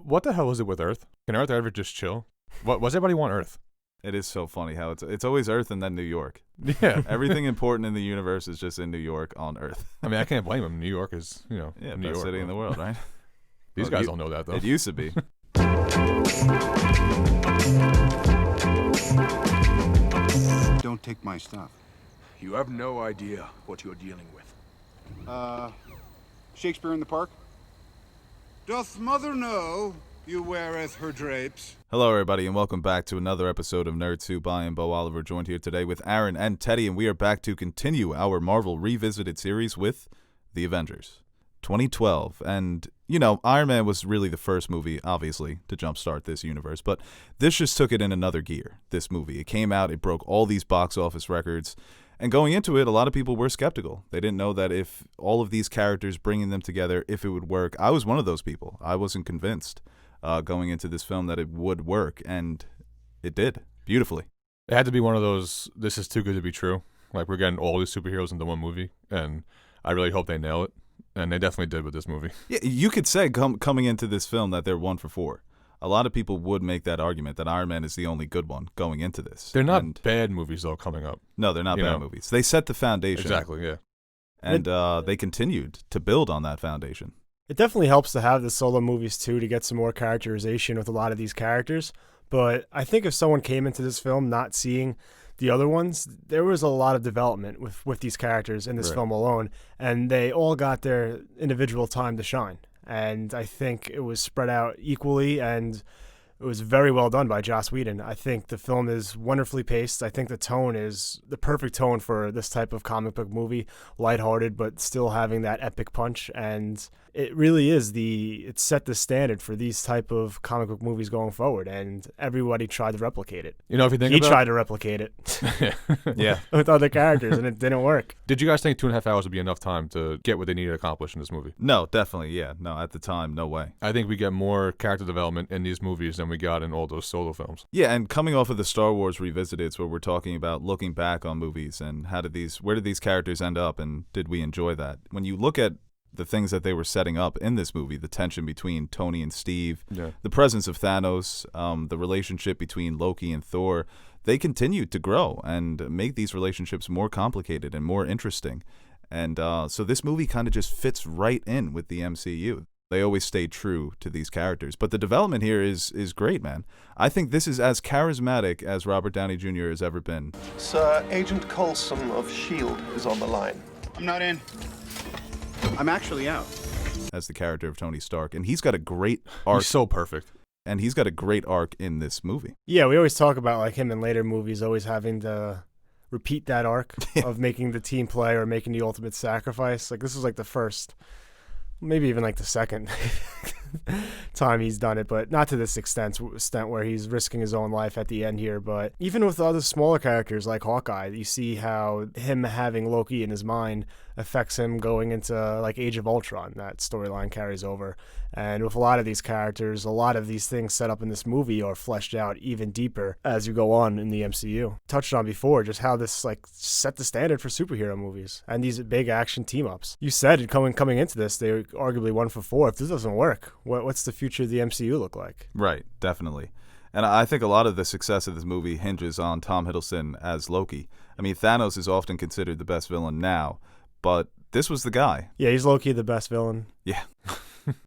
What the hell is it with Earth? Can Earth ever just chill? What does everybody want Earth? It is so funny how it's always Earth and then New York. Yeah. Everything important in the universe is just in New York on Earth. I mean, I can't blame them. New York is, Yeah, New best York, city in the world, right? These guys don't know that, though. It used to be. Don't take my stuff. You have no idea what you're dealing with. Shakespeare in the Park? Doth mother know you weareth her drapes? Hello, everybody, and welcome back to another episode of Nerd Soup. I am Bo Oliver, joined here today with Aaron and Teddy, and we are back to continue our Marvel Revisited series with The Avengers 2012. And, Iron Man was really the first movie, obviously, to jumpstart this universe, but this just took it in another gear, this movie. It came out, it broke all these box office records, and going into it, a lot of people were skeptical. They didn't know that if all of these characters, bringing them together, if it would work. I was one of those people. I wasn't convinced going into this film that it would work, and it did, beautifully. It had to be one of those, this is too good to be true. Like, we're getting all these superheroes into one movie, and I really hope they nail it. And they definitely did with this movie. Yeah, you could say coming into this film that they're 1 for 4. A lot of people would make that argument that Iron Man is the only good one going into this. They're not bad movies, though, coming up. No, they're not bad movies. They set the foundation. Exactly, yeah. And they continued to build on that foundation. It definitely helps to have the solo movies, too, to get some more characterization with a lot of these characters. But I think if someone came into this film not seeing the other ones, there was a lot of development with these characters in this film alone, and they all got their individual time to shine. And I think it was spread out equally, and it was very well done by Joss Whedon. I think the film is wonderfully paced. I think the tone is the perfect tone for this type of comic book movie, lighthearted, but still having that epic punch. And it really is it set the standard for these type of comic book movies going forward, and everybody tried to replicate it. If you think he tried to replicate it yeah, with other characters, and it didn't work. Did you guys think 2.5 hours would be enough time to get what they needed to accomplish in this movie? No, definitely, yeah. No, at the time, no way. I think we get more character development in these movies than we got in all those solo films. Yeah, and coming off of the Star Wars Revisited, where we're talking about looking back on movies and where did these characters end up, and did we enjoy that? When you look at the things that they were setting up in this movie, the tension between Tony and Steve, the presence of Thanos, the relationship between Loki and Thor, they continued to grow and make these relationships more complicated and more interesting. And so this movie kind of just fits right in with the MCU. They always stay true to these characters. But the development here is great, man. I think this is as charismatic as Robert Downey Jr. has ever been. Sir, Agent Coulson of S.H.I.E.L.D. is on the line. I'm not in. I'm actually out. As the character of Tony Stark. And he's got a great arc. He's so perfect. And he's got a great arc in this movie. Yeah, we always talk about like him in later movies always having to repeat that arc of making the team play or making the ultimate sacrifice. Like this was like the first, maybe even like the second time he's done it, but not to this extent where he's risking his own life at the end here. But even with other smaller characters like Hawkeye, you see how him having Loki in his mind affects him going into like Age of Ultron. That storyline carries over. And with a lot of these characters, a lot of these things set up in this movie are fleshed out even deeper as you go on in the MCU. Touched on before just how this like set the standard for superhero movies and these big action team-ups. You said coming into this, they were arguably 1 for 4. If this doesn't work, what's the future of the MCU look like? Right, definitely. And I think a lot of the success of this movie hinges on Tom Hiddleston as Loki. I mean, Thanos is often considered the best villain now, but this was the guy. Yeah, he's low-key the best villain. Yeah.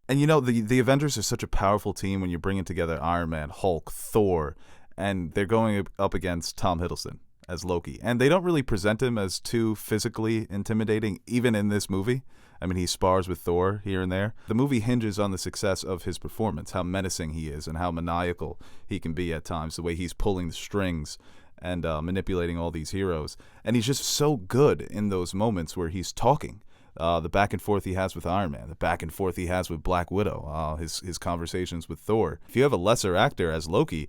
And the Avengers are such a powerful team when you're bringing together Iron Man, Hulk, Thor, and they're going up against Tom Hiddleston as Loki. And they don't really present him as too physically intimidating, even in this movie. I mean, he spars with Thor here and there. The movie hinges on the success of his performance, how menacing he is and how maniacal he can be at times, the way he's pulling the strings and manipulating all these heroes. And he's just so good in those moments where he's talking. The back and forth he has with Iron Man, the back and forth he has with Black Widow, his conversations with Thor. If you have a lesser actor as Loki,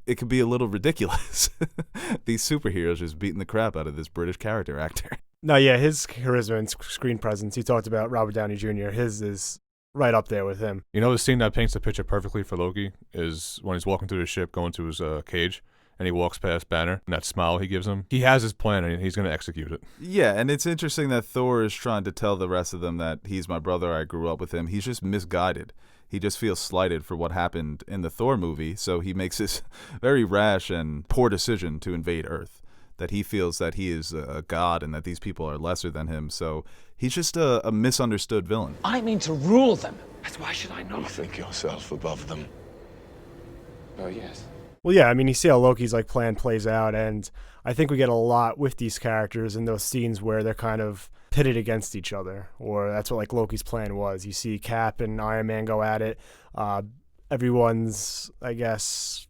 it could be a little ridiculous. These superheroes just beating the crap out of this British character actor. No, yeah, his charisma and screen presence, he talked about Robert Downey Jr., his is right up there with him. The scene that paints the picture perfectly for Loki is when he's walking through the ship, going to his cage, and he walks past Banner, and that smile he gives him. He has his plan, and he's going to execute it. Yeah, and it's interesting that Thor is trying to tell the rest of them that he's my brother, I grew up with him. He's just misguided. He just feels slighted for what happened in the Thor movie, so he makes this very rash and poor decision to invade Earth. That he feels that he is a god and that these people are lesser than him, so he's just a misunderstood villain. I mean to rule them. That's why should I know? You think yourself above them? Oh, yes. Well, yeah, I mean, you see how Loki's like plan plays out, and I think we get a lot with these characters in those scenes where they're kind of pitted against each other, or that's what like Loki's plan was. You see Cap and Iron Man go at it. Everyone's, I guess,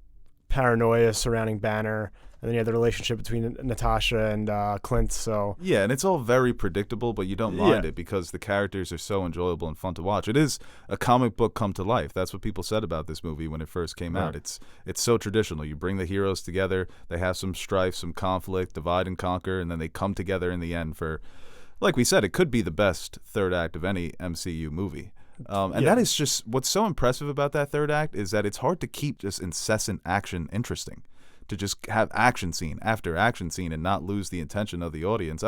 paranoia surrounding Banner, and then you have the relationship between Natasha and Clint. So yeah, and it's all very predictable, but you don't mind it because the characters are so enjoyable and fun to watch. It is a comic book come to life. That's what people said about this movie when it first came out. It's so traditional. You bring the heroes together, they have some strife, some conflict, divide and conquer, and then they come together in the end for, like we said, it could be the best third act of any MCU movie. That is just what's so impressive about that third act is that it's hard to keep just incessant action interesting. To just have action scene after action scene and not lose the intention of the audience.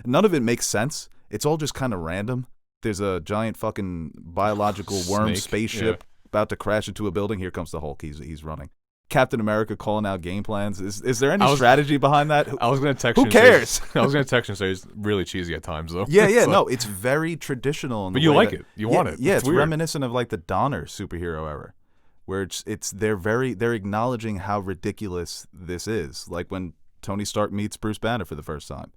None of it makes sense. It's all just kind of random. There's a giant fucking biological worm spaceship about to crash into a building. Here comes the Hulk. He's running. Captain America calling out game plans. Is there any strategy behind that? I was gonna text you. Who cares? I was gonna text you and say it's really cheesy at times though. Yeah, no, it's very traditional. But you like it. You want it. Yeah, it's weird. reminiscent of like the Donner superhero era. Where they're acknowledging how ridiculous this is, like when Tony Stark meets Bruce Banner for the first time.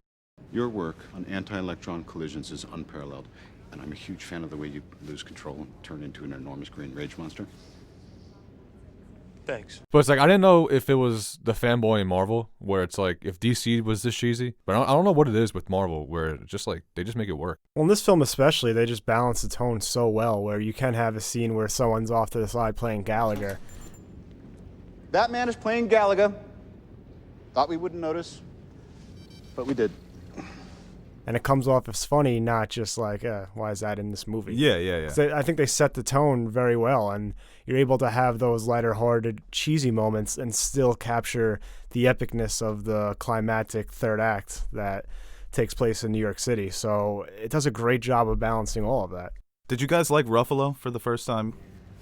Your work on anti-electron collisions is unparalleled, and I'm a huge fan of the way you lose control and turn into an enormous green rage monster. Thanks. But it's like I didn't know if it was the fanboy in Marvel, where it's like if DC was this cheesy, but I don't know what it is with Marvel, where it's just like they just make it work. well, in this film especially, they just balance the tone so well, where you can have a scene where someone's off to the side playing Gallagher. That man is playing Gallagher. Thought we wouldn't notice, but we did. And it comes off as funny, not just like, why is that in this movie? Yeah. So I think they set the tone very well, and you're able to have those lighter-hearted, cheesy moments and still capture the epicness of the climactic third act that takes place in New York City. So it does a great job of balancing all of that. Did you guys like Ruffalo for the first time?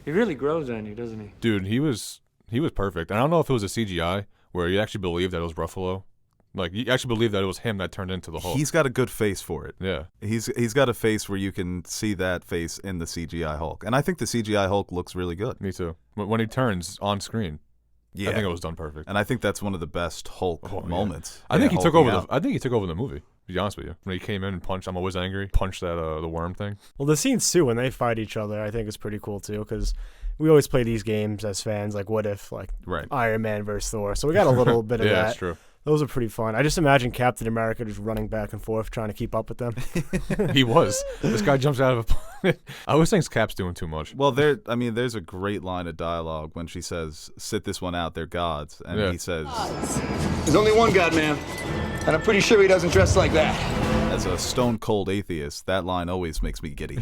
He really grows on you, doesn't he? Dude, he was perfect. And I don't know if it was a CGI where you actually believe that it was Ruffalo. Like you actually believe that it was him that turned into the Hulk. He's got a good face for it. Yeah. He's got a face where you can see that face in the CGI Hulk. And I think the CGI Hulk looks really good. Me too. When he turns on screen, Yeah. I think it was done perfect. And I think that's one of the best Hulk moments. I think he took over Hulking out. I think he took over the movie. To be honest with you, when he came in and punched, I'm always angry. Punched that the worm thing. Well, the scenes too when they fight each other, I think is pretty cool too, because we always play these games as fans, like what if, like Iron Man versus Thor. So we got a little bit of yeah, that. that's true. Those are pretty fun. I just imagine Captain America just running back and forth trying to keep up with them. He was. This guy jumps out of a plane. I always think Cap's doing too much. Well, there's a great line of dialogue when she says, "Sit this one out, they're gods," and he says, There's only one God, man, and I'm pretty sure he doesn't dress like that. as a stone cold atheist, that line always makes me giddy.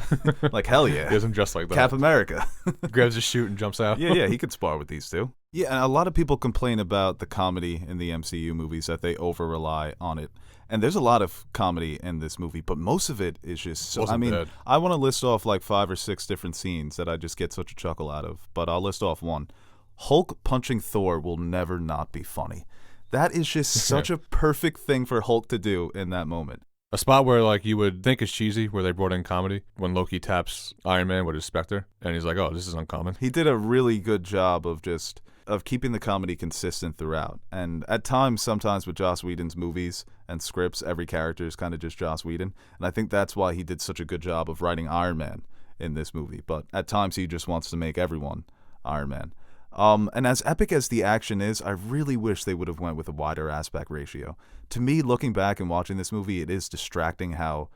Like hell yeah, He doesn't dress like that. Cap America. Grabs his chute and jumps out. Yeah, he could spar with these two. Yeah, and a lot of people complain about the comedy in the MCU movies, that they over-rely on it. And there's a lot of comedy in this movie, but most of it is just so... Wasn't bad. I want to list off like 5 or 6 different scenes that I just get such a chuckle out of, but I'll list off one. Hulk punching Thor will never not be funny. That is just such a perfect thing for Hulk to do in that moment. A spot where like you would think is cheesy, where they brought in comedy, when Loki taps Iron Man with his Spectre, and he's like, "Oh, this is uncommon." He did a really good job of keeping the comedy consistent throughout. And at times, sometimes with Joss Whedon's movies and scripts, every character is kind of just Joss Whedon. And I think that's why he did such a good job of writing Iron Man in this movie. But at times, he just wants to make everyone Iron Man. And as epic as the action is, I really wish they would have went with a wider aspect ratio. To me, looking back and watching this movie, it is distracting how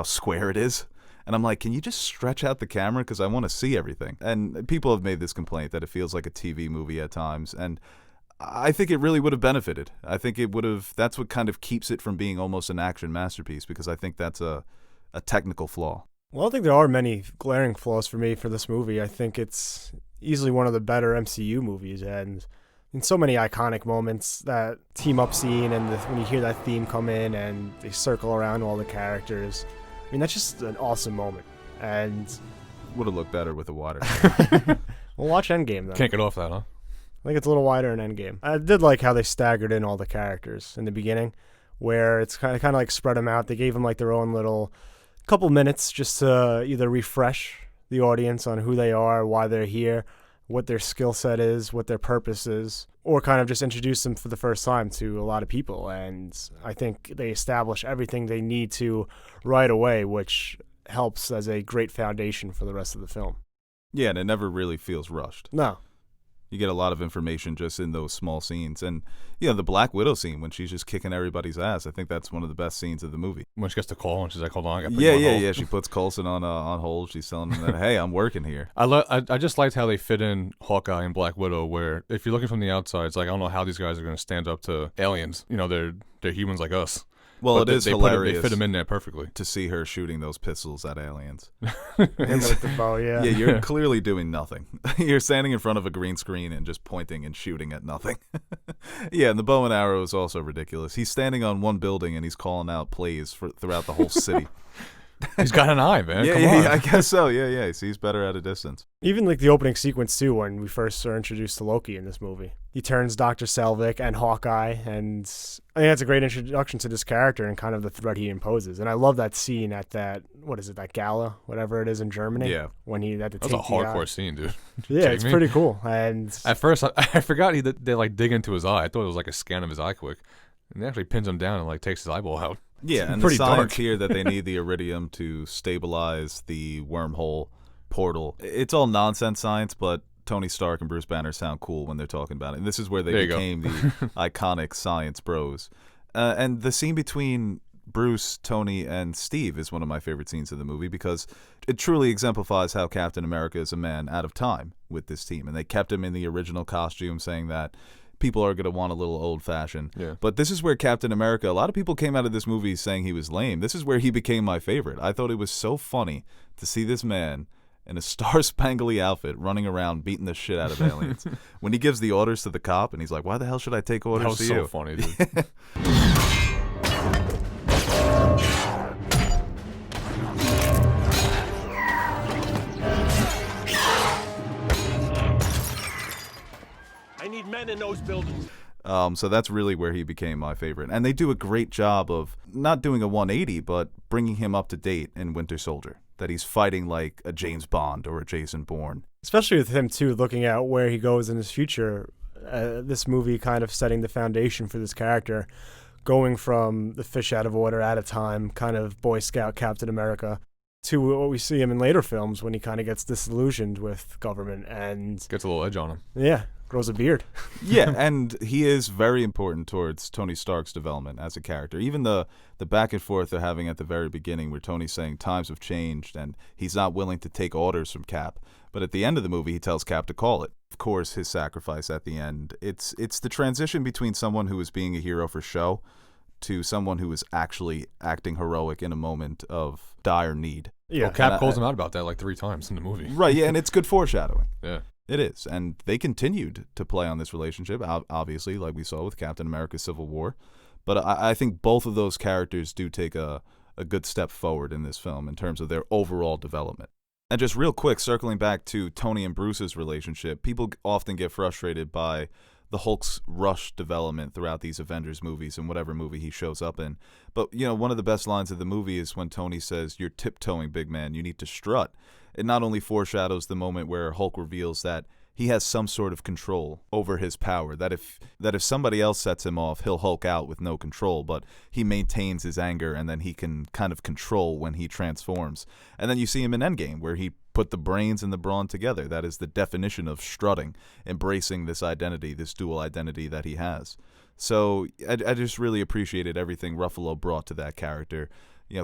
square it is. And I'm like, can you just stretch out the camera? Because I want to see everything. And people have made this complaint that it feels like a TV movie at times. And I think it really would have benefited. I think it would have. That's what kind of keeps it from being almost an action masterpiece, because I think that's a technical flaw. Well, I think there are many glaring flaws for me for this movie. I think it's easily one of the better MCU movies, and in so many iconic moments, that team up scene and when you hear that theme come in and they circle around all the characters. I mean, that's just an awesome moment. And Would have looked better with a wider. We'll watch Endgame then. Can't get off that, huh? I think it's a little wider in Endgame. I did like how they staggered in all the characters in the beginning, where it's kind of like spread them out. They gave them like their own little couple minutes just to either refresh the audience on who they are, why they're here, what their skill set is, what their purpose is, or kind of just introduce them for the first time to a lot of people. And I think they establish everything they need to right away, which helps as a great foundation for the rest of the film. Yeah, and it never really feels rushed. No. You get a lot of information just in those small scenes. And, the Black Widow scene when she's just kicking everybody's ass, I think that's one of the best scenes of the movie. When she gets the call and she's like, hold on, I got to put you on hold. Yeah. She puts Coulson on hold. She's telling him that, hey, I'm working here. I just liked how they fit in Hawkeye and Black Widow, where if you're looking from the outside, it's like, I don't know how these guys are going to stand up to aliens. They're humans like us. Well, but it is they hilarious. They fit them in there perfectly. To see her shooting those pistols at aliens. With the bow, yeah. Yeah, you're clearly doing nothing. You're standing in front of a green screen and just pointing and shooting at nothing. Yeah, and the bow and arrow is also ridiculous. He's standing on one building and he's calling out plays throughout the whole city. He's got an eye, man. Come yeah, on. I guess so. Yeah. He sees better at a distance. Even like the opening sequence too, when we first are introduced to Loki in this movie. He turns Dr. Selvig and Hawkeye, and I think that's a great introduction to this character and kind of the threat he imposes. And I love that scene at that gala, whatever it is in Germany. Yeah. When he had to That's take a hardcore scene, dude. Yeah, it's pretty cool. And at first, I forgot they like dig into his eye. I thought it was like a scan of his eye quick. And they actually pins him down and like takes his eyeball out. Yeah, and the science here that they need the iridium to stabilize the wormhole portal. It's all nonsense science, but Tony Stark and Bruce Banner sound cool when they're talking about it. And this is where they became the iconic science bros. And the scene between Bruce, Tony, and Steve is one of my favorite scenes of the movie because it truly exemplifies how Captain America is a man out of time with this team. And they kept him in the original costume, saying that people are going to want a little old-fashioned. Yeah. But this is where Captain America, a lot of people came out of this movie saying he was lame. This is where he became my favorite. I thought it was so funny to see this man in a star-spangly outfit running around beating the shit out of aliens. When he gives the orders to the cop and he's like, why the hell should I take orders to you? That was so funny, dude. I need men in those buildings. So that's really where he became my favorite. And they do a great job of not doing a 180, but bringing him up to date in Winter Soldier. That he's fighting like a James Bond or a Jason Bourne. Especially with him, too, looking at where he goes in his future. This movie kind of setting the foundation for this character, going from the fish out of water at a time, kind of Boy Scout Captain America, to what we see him in later films when he kind of gets disillusioned with government and gets a little edge on him. Yeah, grows a beard. Yeah, and he is very important towards Tony Stark's development as a character. Even the back and forth they're having at the very beginning where Tony's saying times have changed and he's not willing to take orders from Cap. But at the end of the movie, he tells Cap to call it. Of course, his sacrifice at the end. It's the transition between someone who is being a hero for show to someone who is actually acting heroic in a moment of dire need. Yeah, well, Cap calls him out about that like 3 times in the movie. Right, yeah, and it's good foreshadowing. Yeah. It is, and they continued to play on this relationship, obviously, like we saw with Captain America Civil War. But I think both of those characters do take a good step forward in this film in terms of their overall development. And just real quick, circling back to Tony and Bruce's relationship, people often get frustrated by the Hulk's rush development throughout these Avengers movies and whatever movie he shows up in. But, one of the best lines of the movie is when Tony says, "You're tiptoeing, big man. You need to strut." It not only foreshadows the moment where Hulk reveals that he has some sort of control over his power, that if somebody else sets him off, he'll Hulk out with no control, but he maintains his anger and then he can kind of control when he transforms. And then you see him in Endgame where he put the brains and the brawn together. That is the definition of strutting, embracing this identity, this dual identity that he has. So I just really appreciated everything Ruffalo brought to that character.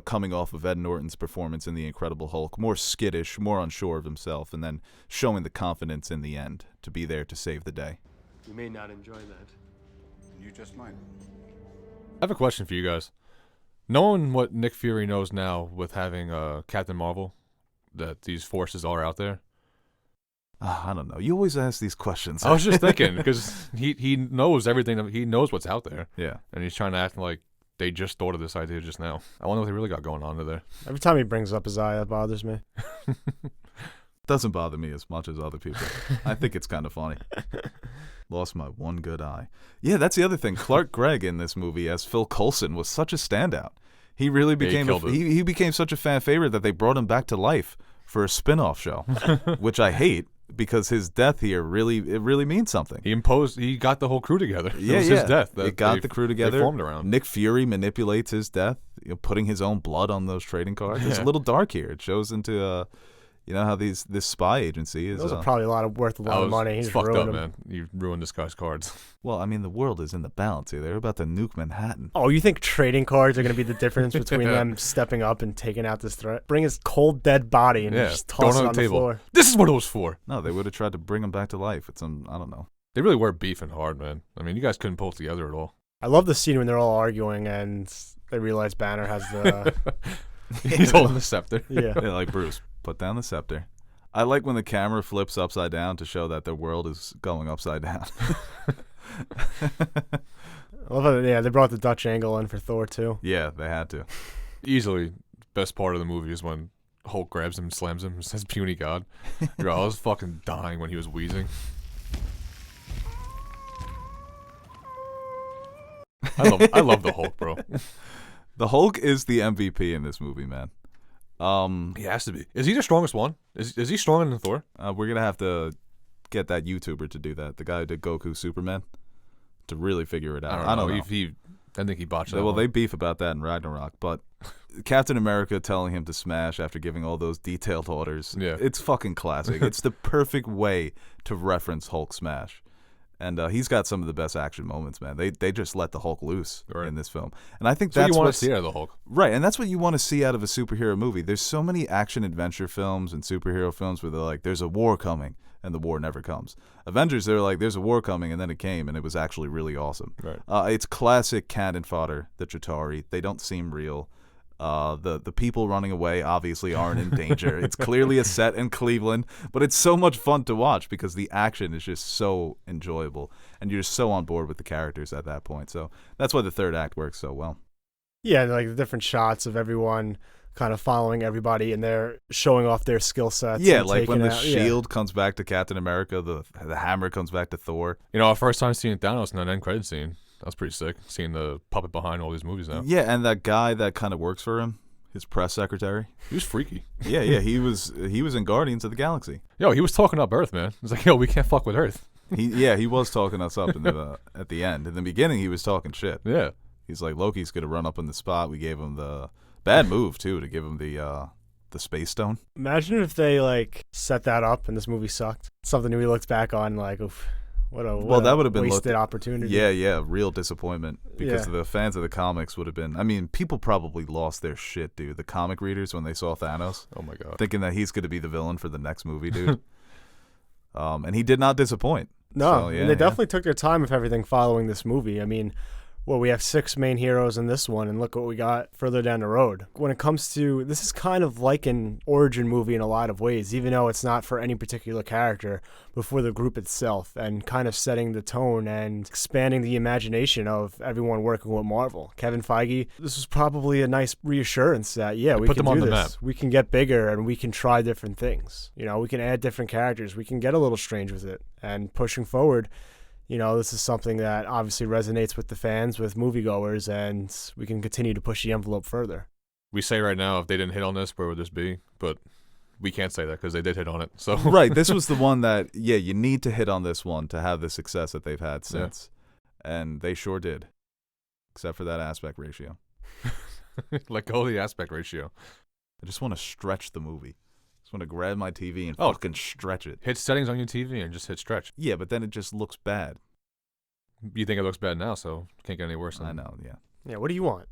Coming off of Ed Norton's performance in The Incredible Hulk, more skittish, more unsure of himself, and then showing the confidence in the end to be there to save the day. You may not enjoy that. You just might. I have a question for you guys. Knowing what Nick Fury knows now with having Captain Marvel, that these forces are out there. I don't know. You always ask these questions. I was just thinking, because he knows everything. He knows what's out there. Yeah. And he's trying to act like they just thought of this idea just now. I wonder what they really got going on there. Every time he brings up his eye, that bothers me. Doesn't bother me as much as other people. I think it's kind of funny. Lost my one good eye. Yeah, that's the other thing. Clark Gregg in this movie as Phil Coulson was such a standout. He really became he became such a fan favorite that they brought him back to life for a spin-off show, which I hate because his death here really means something. He got the whole crew together. Yeah, it was his death. It got the crew together. They formed around. Nick Fury manipulates his death, putting his own blood on those trading cards. It's a little dark here. It shows into how this spy agency is. Those are probably worth a lot of money. He's fucked up, them. man. You ruined this guy's cards. Well, I mean, the world is in the balance here. They're about to nuke Manhattan. Oh, you think trading cards are going to be the difference between them stepping up and taking out this threat? Bring his cold, dead body and just toss it on the floor. This is what it was for. No, they would have tried to bring him back to life. I don't know. They really were beefing hard, man. I mean, you guys couldn't pull it together at all. I love the scene when they're all arguing and they realize Banner has the... He's holding the scepter. Yeah. They're like, Bruce, put down the scepter. I like when the camera flips upside down to show that the world is going upside down. I love how, they brought the Dutch angle in for Thor, too. Yeah, they had to. Easily, best part of the movie is when Hulk grabs him and slams him and says, "Puny God." I was fucking dying when he was wheezing. I love the Hulk, bro. The Hulk is the MVP in this movie, man. He has to be. Is he the strongest one? Is he stronger than Thor? We're gonna have to get that YouTuber to do that. The guy who did Goku Superman, to really figure it out. I don't know. I think he botched that. Well, one. they beef about that in Ragnarok, but Captain America telling him to smash after giving all those detailed orders. Yeah, it's fucking classic. It's the perfect way to reference Hulk smash. And he's got some of the best action moments, man. They just let the Hulk loose in this film, and I think that's what you want to see out of the Hulk, right? And that's what you want to see out of a superhero movie. There's so many action adventure films and superhero films where they're like, "There's a war coming," and the war never comes. Avengers, they're like, "There's a war coming," and then it came, and it was actually really awesome. Right. It's classic cannon fodder. The Chitauri, they don't seem real. The people running away obviously aren't in danger. It's clearly a set in Cleveland, but it's so much fun to watch because the action is just so enjoyable, and you're just so on board with the characters at that point. So that's why the third act works so well. Yeah, like the different shots of everyone kind of following everybody, and they're showing off their skill sets. Yeah, like when the shield comes back to Captain America, the hammer comes back to Thor. Our first time seeing Thanos in that end credit scene. That was pretty sick, seeing the puppet behind all these movies now. Yeah, and that guy that kind of works for him, his press secretary. He was freaky. Yeah, he was in Guardians of the Galaxy. Yo, he was talking up Earth, man. He's like, yo, we can't fuck with Earth. He was talking us up at the end. In the beginning, he was talking shit. Yeah. He's like, Loki's going to run up in the spot. We gave him the bad move, too, to give him the Space Stone. Imagine if they, set that up and this movie sucked. Something we looked back on, oof. That would have been wasted opportunity. Yeah, real disappointment because the fans of the comics would have been. I mean, people probably lost their shit, dude. The comic readers when they saw Thanos. Oh my god, thinking that he's going to be the villain for the next movie, dude. And he did not disappoint. No, and they definitely took their time with everything following this movie. I mean, we have 6 main heroes in this one, and look what we got further down the road. When it comes to, this is kind of like an origin movie in a lot of ways, even though it's not for any particular character, but for the group itself, and kind of setting the tone and expanding the imagination of everyone working with Marvel. Kevin Feige, this was probably a nice reassurance that, we can do this. We can get bigger, and we can try different things. We can add different characters. We can get a little strange with it. And pushing forward, this is something that obviously resonates with the fans, with moviegoers, and we can continue to push the envelope further. We say right now, if they didn't hit on this, where would this be? But we can't say that because they did hit on it. So right, this was the one that, you need to hit on this one to have the success that they've had since. Yeah. And they sure did, except for that aspect ratio. Let go of the aspect ratio. I just want to stretch the movie. I just want to grab my TV and fucking stretch it. Hit settings on your TV and just hit stretch. Yeah, but then it just looks bad. You think it looks bad now, so it can't get any worse. I know, yeah. Yeah, what do you want?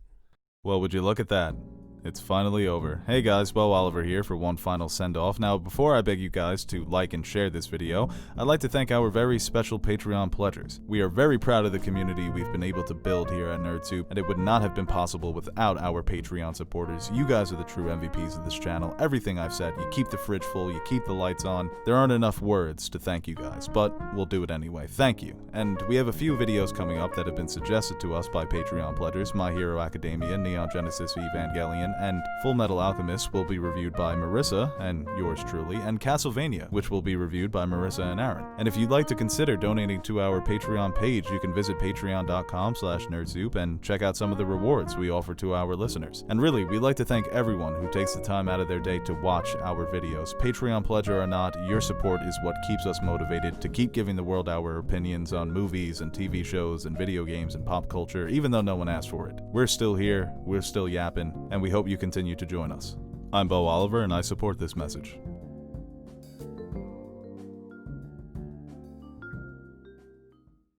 Well, would you look at that? It's finally over. Hey guys, Bo Oliver here for one final send-off. Now, before I beg you guys to like and share this video, I'd like to thank our very special Patreon pledgers. We are very proud of the community we've been able to build here at NerdSoup, and it would not have been possible without our Patreon supporters. You guys are the true MVPs of this channel. Everything I've said, you keep the fridge full, you keep the lights on. There aren't enough words to thank you guys, but we'll do it anyway. Thank you. And we have a few videos coming up that have been suggested to us by Patreon pledgers. My Hero Academia, Neon Genesis Evangelion, and Full Metal Alchemist will be reviewed by Marissa, and yours truly, and Castlevania, which will be reviewed by Marissa and Aaron. And if you'd like to consider donating to our Patreon page, you can visit patreon.com/nerdsoup and check out some of the rewards we offer to our listeners. And really, we'd like to thank everyone who takes the time out of their day to watch our videos. Patreon pledger or not, your support is what keeps us motivated to keep giving the world our opinions on movies and TV shows and video games and pop culture, even though no one asked for it. We're still here, we're still yapping, and we hope you continue to join us. I'm Bo Oliver, and I support this message.